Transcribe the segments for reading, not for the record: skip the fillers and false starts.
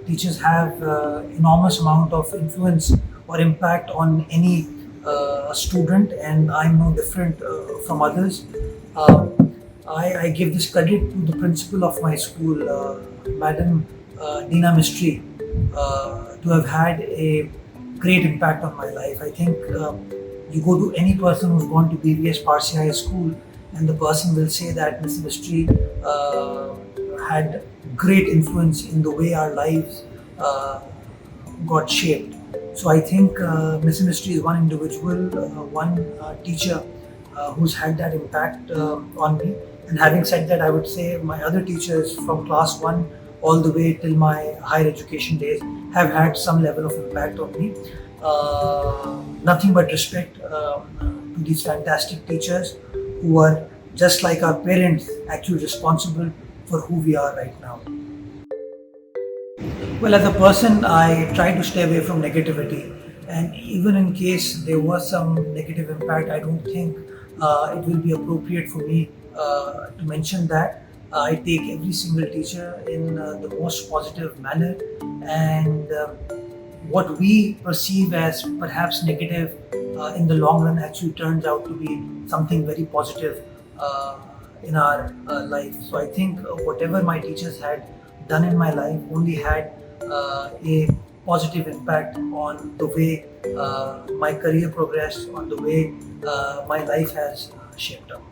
Teachers have enormous amount of influence or impact on any student, and I'm no different from others. I give this credit to the principal of my school, Madam Dina Mistry, to have had a great impact on my life. I think you go to any person who's gone to BVS Parsi High School, and the person will say that Mr. Mistry had great influence in the way our lives got shaped. So I think Mr. Mistry is one individual, one teacher who's had that impact on me. And having said that, I would say my other teachers from class 1 all the way till my higher education days have had some level of impact on me. Nothing but respect to these fantastic teachers who are just like our parents, actually responsible for who we are right now. Well, as a person, I try to stay away from negativity, and even in case there was some negative impact, I don't think it will be appropriate for me to mention that. I take every single teacher in the most positive manner, and what we perceive as perhaps negative in the long run actually turns out to be something very positive in our life. So I think whatever my teachers had done in my life only had a positive impact on the way my career progressed, on the way my life has shaped up.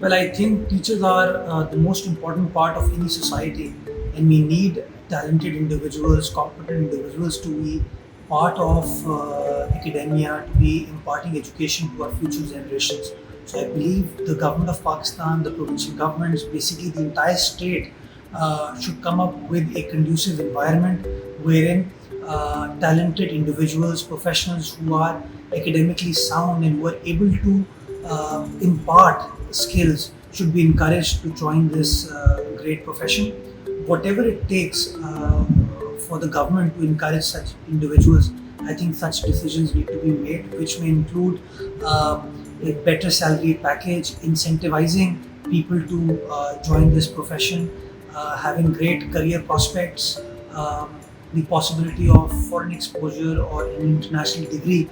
Well, I think teachers are the most important part of any society, and we need talented individuals, competent individuals to be part of academia, to be imparting education to our future generations. So I believe the government of Pakistan, the provincial governments, basically the entire state should come up with a conducive environment wherein talented individuals, professionals who are academically sound and who are able to impart skills should be encouraged to join this great profession. Whatever it takes for the government to encourage such individuals, I think such decisions need to be made, which may include a better salary package, incentivizing people to join this profession, having great career prospects, the possibility of foreign exposure or an international degree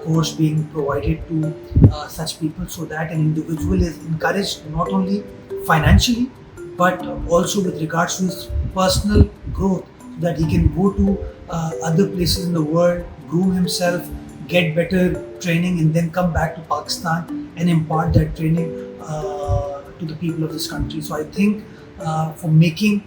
course being provided to such people, so that an individual is encouraged not only financially but also with regards to his personal growth, so that he can go to other places in the world, groom himself, get better training, and then come back to Pakistan and impart that training to the people of this country. So I think for making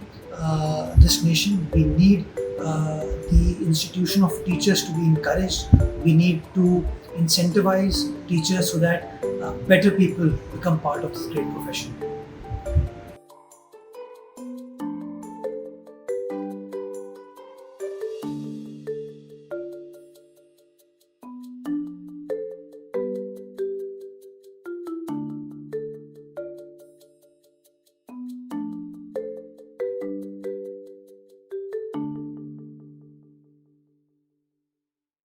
this nation, we need the institution of teachers to be encouraged. We need to incentivize teachers so that better people become part of this great profession.